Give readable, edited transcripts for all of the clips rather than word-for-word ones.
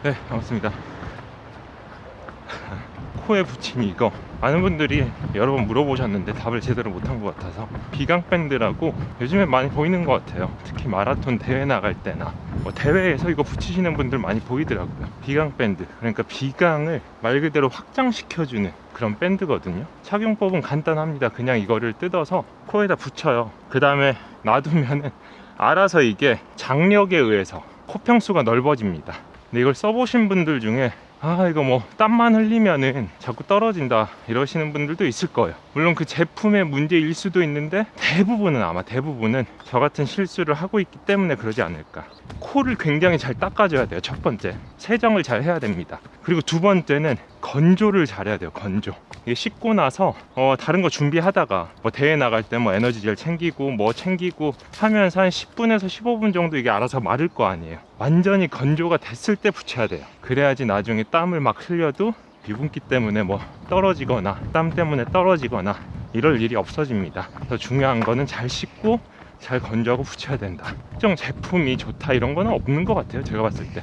네, 반갑습니다. 코에 붙인 이거 많은 분들이 여러 번 물어보셨는데 답을 제대로 못한 것 같아서 비강밴드라고 요즘에 많이 보이는 것 같아요. 특히 마라톤 대회 나갈 때나 뭐 대회에서 이거 붙이시는 분들 많이 보이더라고요. 비강밴드, 그러니까 비강을 말 그대로 확장시켜주는 그런 밴드거든요. 착용법은 간단합니다. 그냥 이거를 뜯어서 코에다 붙여요. 그 다음에 놔두면은 알아서 이게 장력에 의해서 코평수가 넓어집니다. 근데 이걸 써보신 분들 중에 이거 뭐 땀만 흘리면은 자꾸 떨어진다 이러시는 분들도 있을 거예요. 물론 그 제품의 문제일 수도 있는데 아마 대부분은 저 같은 실수를 하고 있기 때문에 그러지 않을까. 코를 굉장히 잘 닦아줘야 돼요. 첫 번째, 세정을 잘 해야 됩니다. 그리고 두 번째는 건조를 잘 해야 돼요. 건조. 이게 씻고 나서 다른 거 준비하다가 뭐 대회 나갈 때 뭐 에너지젤 챙기고 뭐 챙기고 하면서 한 10분에서 15분 정도 이게 알아서 마를 거 아니에요. 완전히 건조가 됐을 때 붙여야 돼요. 그래야지 나중에 땀을 막 흘려도 유분기 때문에 뭐 떨어지거나 땀 때문에 떨어지거나 이럴 일이 없어집니다. 더 중요한 거는 잘 씻고 잘 건조하고 붙여야 된다. 특정 제품이 좋다 이런 거는 없는 것 같아요. 제가 봤을 때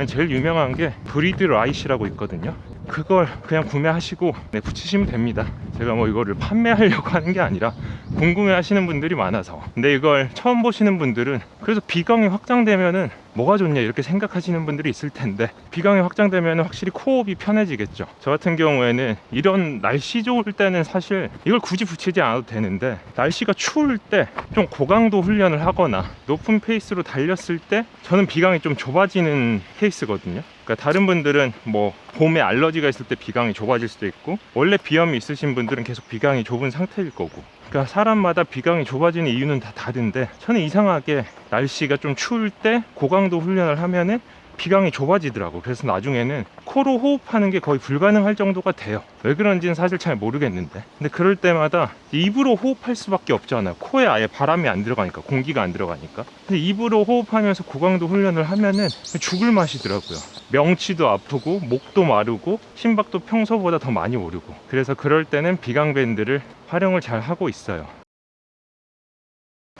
제일 유명한 게 브리드 라이시라고 있거든요. 그걸 그냥 구매하시고 붙이시면 됩니다. 제가 뭐 이거를 판매하려고 하는 게 아니라 궁금해 하시는 분들이 많아서. 근데 이걸 처음 보시는 분들은 그래서 비강이 확장되면은 뭐가 좋냐 이렇게 생각하시는 분들이 있을 텐데, 비강이 확장되면 확실히 코호흡이 편해지겠죠. 저 같은 경우에는 이런 날씨 좋을 때는 사실 이걸 굳이 붙이지 않아도 되는데, 날씨가 추울 때 좀 고강도 훈련을 하거나 높은 페이스로 달렸을 때 저는 비강이 좀 좁아지는 케이스거든요. 그러니까 다른 분들은 뭐 봄에 알러지가 있을 때 비강이 좁아질 수도 있고, 원래 비염이 있으신 분들은 계속 비강이 좁은 상태일 거고, 그러니까 사람마다 비강이 좁아지는 이유는 다 다른데, 저는 이상하게 날씨가 좀 추울 때 고강도 훈련을 하면은 비강이 좁아지더라고. 그래서 나중에는 코로 호흡하는 게 거의 불가능할 정도가 돼요. 왜 그런지는 사실 잘 모르겠는데, 근데 그럴 때마다 입으로 호흡할 수밖에 없잖아요. 코에 아예 바람이 안 들어가니까, 공기가 안 들어가니까. 근데 입으로 호흡하면서 고강도 훈련을 하면은 죽을 맛이더라고요. 명치도 아프고 목도 마르고 심박도 평소보다 더 많이 오르고. 그래서 그럴 때는 비강밴드를 활용을 잘 하고 있어요.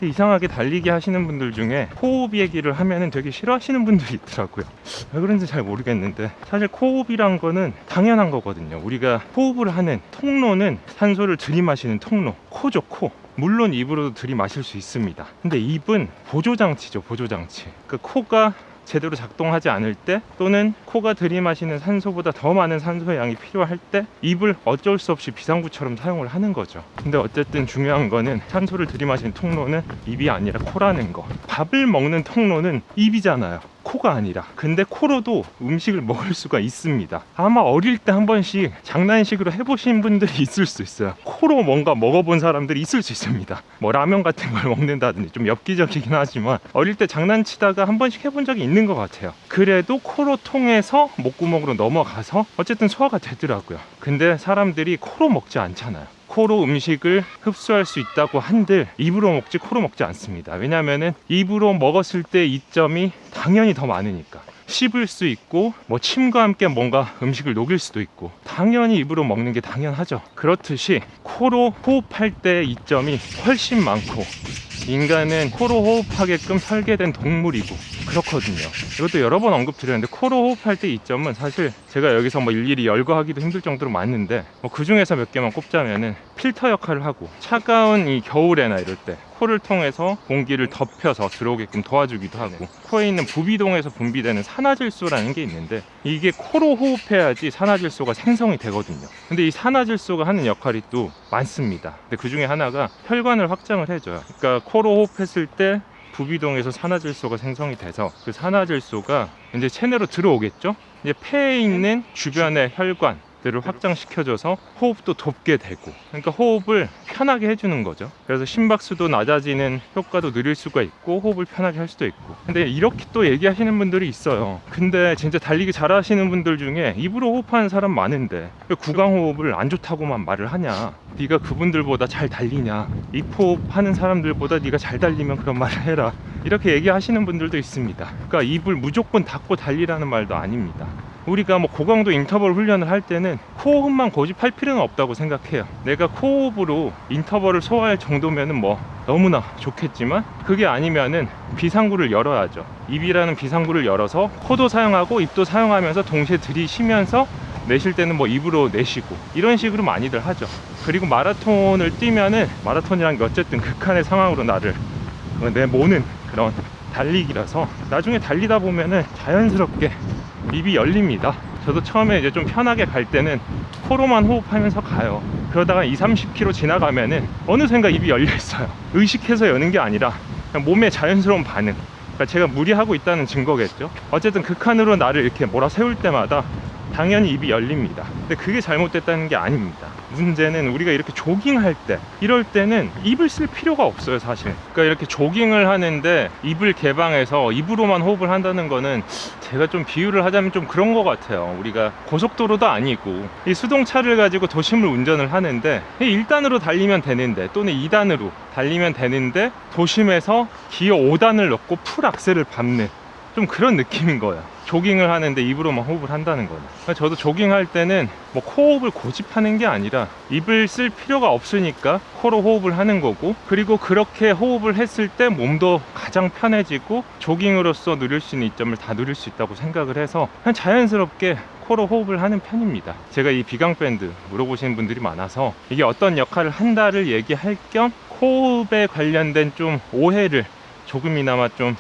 이상하게 달리기 하시는 분들 중에 호흡 얘기를 하면은 되게 싫어하시는 분들이 있더라고요. 왜 그런지 잘 모르겠는데, 사실 호흡이란 거는 당연한 거거든요. 우리가 호흡을 하는 통로는 산소를 들이마시는 통로, 코죠. 코. 물론 입으로도 들이마실 수 있습니다. 근데 입은 보조장치죠. 보조장치. 그 코가 제대로 작동하지 않을 때, 또는 코가 들이마시는 산소보다 더 많은 산소의 양이 필요할 때 입을 어쩔 수 없이 비상구처럼 사용을 하는 거죠. 근데 어쨌든 중요한 거는 산소를 들이마시는 통로는 입이 아니라 코라는 거. 밥을 먹는 통로는 입이잖아요, 코가 아니라. 근데 코로도 음식을 먹을 수가 있습니다. 아마 어릴 때 한 번씩 장난식으로 해보신 분들이 있을 수 있어요. 코로 뭔가 먹어본 사람들이 있을 수 있습니다. 뭐 라면 같은 걸 먹는다든지, 좀 엽기적이긴 하지만 어릴 때 장난치다가 한 번씩 해본 적이 있는 것 같아요. 그래도 코로 통해서 목구멍으로 넘어가서 어쨌든 소화가 되더라고요. 근데 사람들이 코로 먹지 않잖아요. 코로 음식을 흡수할 수 있다고 한들 입으로 먹지 코로 먹지 않습니다. 왜냐면은 입으로 먹었을 때 이점이 당연히 더 많으니까. 씹을 수 있고 뭐 침과 함께 뭔가 음식을 녹일 수도 있고, 당연히 입으로 먹는 게 당연하죠. 그렇듯이 코로 호흡할 때 이점이 훨씬 많고, 인간은 코로 호흡하게끔 설계된 동물이고 그렇거든요. 이것도 여러 번 언급드렸는데, 코로 호흡할 때 이점은 사실 제가 여기서 뭐 일일이 열거하기도 힘들 정도로 많은데, 뭐 그 중에서 몇 개만 꼽자면은 필터 역할을 하고, 차가운 이 겨울에나 이럴 때 코를 통해서 공기를 덮여서 들어오게끔 도와주기도 하고, 코에 있는 부비동에서 분비되는 산화질소라는 게 있는데, 이게 코로 호흡해야지 산화질소가 생성이 되거든요. 근데 이 산화질소가 하는 역할이 또 많습니다. 근데 그 중에 하나가 혈관을 확장을 해줘요. 그러니까 코로 호흡했을 때 부비동에서 산화질소가 생성이 돼서 그 산화질소가 이제 체내로 들어오겠죠. 이제 폐에 있는 주변의 혈관들을 확장시켜줘서 호흡도 돕게 되고, 그러니까 호흡을 편하게 해주는 거죠. 그래서 심박수도 낮아지는 효과도 누릴 수가 있고, 호흡을 편하게 할 수도 있고. 근데 이렇게 또 얘기하시는 분들이 있어요. 근데 진짜 달리기 잘하시는 분들 중에 입으로 호흡하는 사람 많은데 왜 구강호흡을 안 좋다고만 말을 하냐, 네가 그분들보다 잘 달리냐, 입호흡 하는 사람들보다 네가 잘 달리면 그런 말을 해라, 이렇게 얘기하시는 분들도 있습니다. 그러니까 입을 무조건 닫고 달리라는 말도 아닙니다. 우리가 뭐 고강도 인터벌 훈련을 할 때는 코호흡만 고집할 필요는 없다고 생각해요. 내가 코호흡으로 인터벌을 소화할 정도면은 뭐 너무나 좋겠지만, 그게 아니면은 비상구를 열어야죠. 입이라는 비상구를 열어서 코도 사용하고 입도 사용하면서 동시에 들이쉬면서 내쉴 때는 뭐 입으로 내쉬고, 이런 식으로 많이들 하죠. 그리고 마라톤을 뛰면은, 마라톤이란 게 어쨌든 극한의 상황으로 나를 내모는 그런 달리기라서 나중에 달리다 보면은 자연스럽게 입이 열립니다. 저도 처음에 이제 좀 편하게 갈 때는 코로만 호흡하면서 가요. 그러다가 20-30km 지나가면은 어느샌가 입이 열려 있어요. 의식해서 여는 게 아니라 그냥 몸의 자연스러운 반응. 그러니까 제가 무리하고 있다는 증거겠죠. 어쨌든 극한으로 나를 이렇게 몰아세울 때마다 당연히 입이 열립니다. 근데 그게 잘못됐다는 게 아닙니다. 문제는 우리가 이렇게 조깅할 때, 이럴 때는 입을 쓸 필요가 없어요, 사실. 그러니까 이렇게 조깅을 하는데 입을 개방해서 입으로만 호흡을 한다는 거는, 제가 좀 비유를 하자면 좀 그런 것 같아요. 우리가 고속도로도 아니고 이 수동차를 가지고 도심을 운전을 하는데 1단으로 달리면 되는데, 또는 2단으로 달리면 되는데 도심에서 기어 5단을 넣고 풀 악셀을 밟는 좀 그런 느낌인 거예요. 조깅을 하는데 입으로만 호흡을 한다는 거는. 저도 조깅할 때는 뭐 코호흡을 고집하는 게 아니라 입을 쓸 필요가 없으니까 코로 호흡을 하는 거고, 그리고 그렇게 호흡을 했을 때 몸도 가장 편해지고 조깅으로서 누릴 수 있는 이점을 다 누릴 수 있다고 생각을 해서 그냥 자연스럽게 코로 호흡을 하는 편입니다. 제가 이 비강밴드 물어보시는 분들이 많아서 이게 어떤 역할을 한다를 얘기할 겸 호흡에 관련된 좀 오해를 조금이나마 좀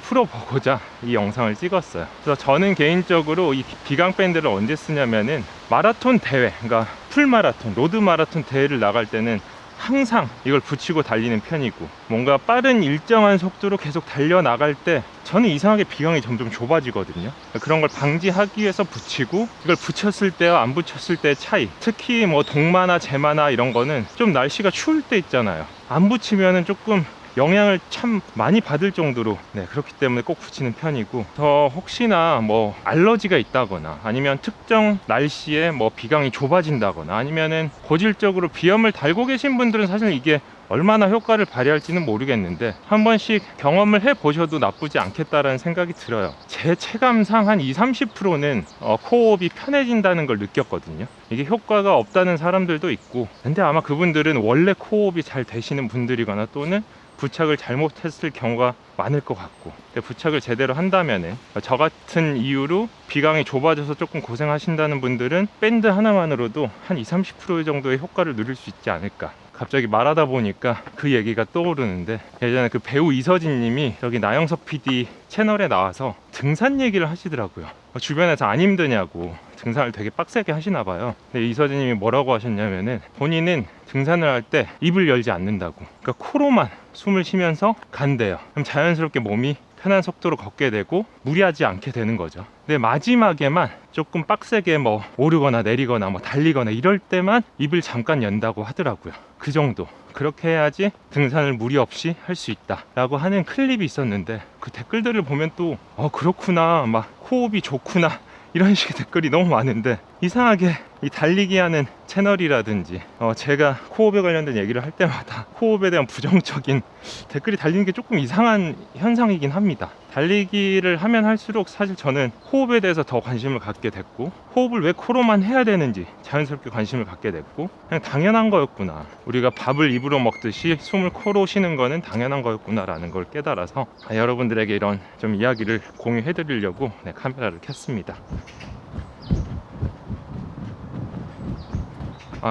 풀어보고자 이 영상을 찍었어요. 그래서 저는 개인적으로 이 비강밴드를 언제 쓰냐면은 마라톤 대회, 그러니까 풀마라톤, 로드마라톤 대회를 나갈 때는 항상 이걸 붙이고 달리는 편이고, 뭔가 빠른 일정한 속도로 계속 달려나갈 때 저는 이상하게 비강이 점점 좁아지거든요. 그런 걸 방지하기 위해서 붙이고, 이걸 붙였을 때와 안 붙였을 때의 차이, 특히 뭐 동마나 제마나 이런 거는 좀 날씨가 추울 때 있잖아요. 안 붙이면은 조금 영향을 참 많이 받을 정도로, 그렇기 때문에 꼭 붙이는 편이고, 더 혹시나 뭐 알러지가 있다거나 아니면 특정 날씨에 뭐 비강이 좁아진다거나 아니면은 고질적으로 비염을 달고 계신 분들은 사실 이게 얼마나 효과를 발휘할지는 모르겠는데 한 번씩 경험을 해보셔도 나쁘지 않겠다라는 생각이 들어요. 제 체감상 한 20-30%는 코호흡이 편해진다는 걸 느꼈거든요. 이게 효과가 없다는 사람들도 있고, 근데 아마 그분들은 원래 코호흡이 잘 되시는 분들이거나 또는 부착을 잘못했을 경우가 많을 것 같고, 근데 부착을 제대로 한다면은, 저 같은 이유로 비강이 좁아져서 조금 고생하신다는 분들은 밴드 하나만으로도 한 20-30% 정도의 효과를 누릴 수 있지 않을까. 갑자기 말하다 보니까 그 얘기가 떠오르는데, 예전에 그 배우 이서진 님이 저기 나영석 PD 채널에 나와서 등산 얘기를 하시더라고요. 주변에서 안 힘드냐고, 등산을 되게 빡세게 하시나 봐요. 근데 이서진 님이 뭐라고 하셨냐면은, 본인은 등산을 할 때 입을 열지 않는다고, 그러니까 코로만 숨을 쉬면서 간대요. 그럼 자연스럽게 몸이 편한 속도로 걷게 되고 무리하지 않게 되는 거죠. 근데 마지막에만 조금 빡세게 뭐 오르거나 내리거나 뭐 달리거나 이럴 때만 입을 잠깐 연다고 하더라고요. 그 정도. 그렇게 해야지 등산을 무리 없이 할 수 있다 라고 하는 클립이 있었는데, 그 댓글들을 보면 또 그렇구나, 막 호흡이 좋구나, 이런 식의 댓글이 너무 많은데, 이상하게 이 달리기 하는 채널이라든지 제가 코호흡에 관련된 얘기를 할 때마다 호흡에 대한 부정적인 댓글이 달리는 게 조금 이상한 현상이긴 합니다. 달리기를 하면 할수록 사실 저는 호흡에 대해서 더 관심을 갖게 됐고, 호흡을 왜 코로만 해야 되는지 자연스럽게 관심을 갖게 됐고, 그냥 당연한 거였구나, 우리가 밥을 입으로 먹듯이 숨을 코로 쉬는 거는 당연한 거였구나 라는 걸 깨달아서 여러분들에게 이런 좀 이야기를 공유해 드리려고 카메라를 켰습니다.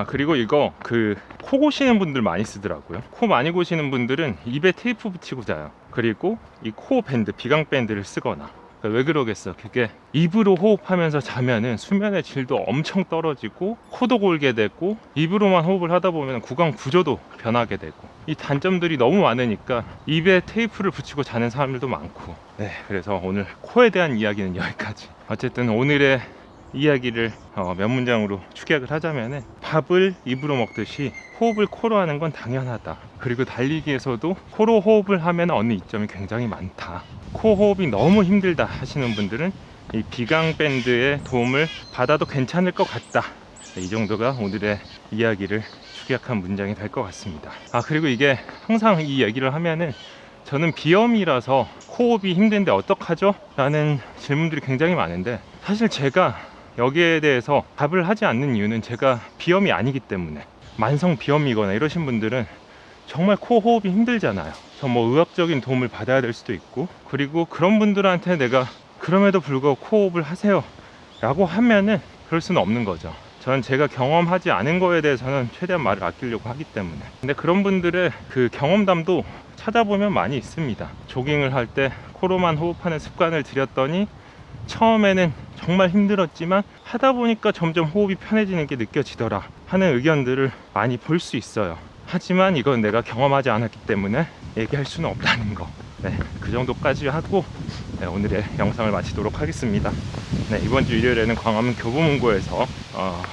그리고 이거 코 고시는 분들 많이 쓰더라고요. 코 많이 고시는 분들은 입에 테이프 붙이고 자요. 그리고 이 코 밴드, 비강 밴드를 쓰거나. 왜 그러겠어? 그게 입으로 호흡하면서 자면은 수면의 질도 엄청 떨어지고 코도 골게 되고, 입으로만 호흡을 하다 보면 구강 구조도 변하게 되고, 이 단점들이 너무 많으니까 입에 테이프를 붙이고 자는 사람들도 많고. 그래서 오늘 코에 대한 이야기는 여기까지. 어쨌든 오늘의 이야기를 몇 문장으로 축약을 하자면은, 밥을 입으로 먹듯이 호흡을 코로 하는 건 당연하다. 그리고 달리기에서도 코로 호흡을 하면 어느 이점이 굉장히 많다. 코 호흡이 너무 힘들다 하시는 분들은 이 비강 밴드의 도움을 받아도 괜찮을 것 같다. 이 정도가 오늘의 이야기를 축약한 문장이 될 것 같습니다. 그리고 이게 항상 이 얘기를 하면은 저는 비염이라서 코호흡이 힘든데 어떡하죠? 라는 질문들이 굉장히 많은데, 사실 제가 여기에 대해서 답을 하지 않는 이유는 제가 비염이 아니기 때문에. 만성 비염이거나 이러신 분들은 정말 코 호흡이 힘들잖아요. 그래서 뭐 의학적인 도움을 받아야 될 수도 있고, 그리고 그런 분들한테 내가 그럼에도 불구하고 코 호흡을 하세요 라고 하면은 그럴 수는 없는 거죠. 저는 제가 경험하지 않은 거에 대해서는 최대한 말을 아끼려고 하기 때문에. 근데 그런 분들의 그 경험담도 찾아보면 많이 있습니다. 조깅을 할 때 코로만 호흡하는 습관을 들였더니 처음에는 정말 힘들었지만 하다 보니까 점점 호흡이 편해지는 게 느껴지더라 하는 의견들을 많이 볼 수 있어요. 하지만 이건 내가 경험하지 않았기 때문에 얘기할 수는 없다는 거. 네, 그 정도까지 하고 오늘의 영상을 마치도록 하겠습니다. 네, 이번 주 일요일에는 광화문 교보문고에서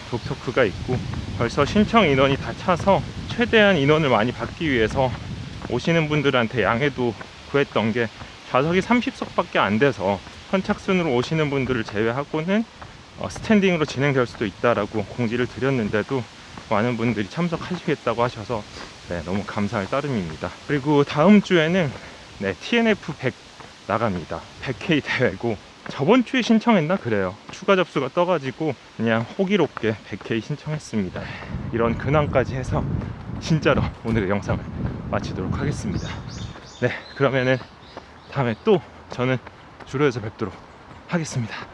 북토크가 있고, 벌써 신청 인원이 다 차서 최대한 인원을 많이 받기 위해서 오시는 분들한테 양해도 구했던 게 좌석이 30석밖에 안 돼서 선착순으로 오시는 분들을 제외하고는 스탠딩으로 진행될 수도 있다라고 공지를 드렸는데도 많은 분들이 참석하시겠다고 하셔서 너무 감사할 따름입니다. 그리고 다음 주에는 TNF 100 나갑니다. 100K 대회고, 저번 주에 신청했나 그래요. 추가 접수가 떠가지고 그냥 호기롭게 100K 신청했습니다. 이런 근황까지 해서 진짜로 오늘의 영상을 마치도록 하겠습니다. 네, 그러면은 다음에 또 저는 주로에서 뵙도록 하겠습니다.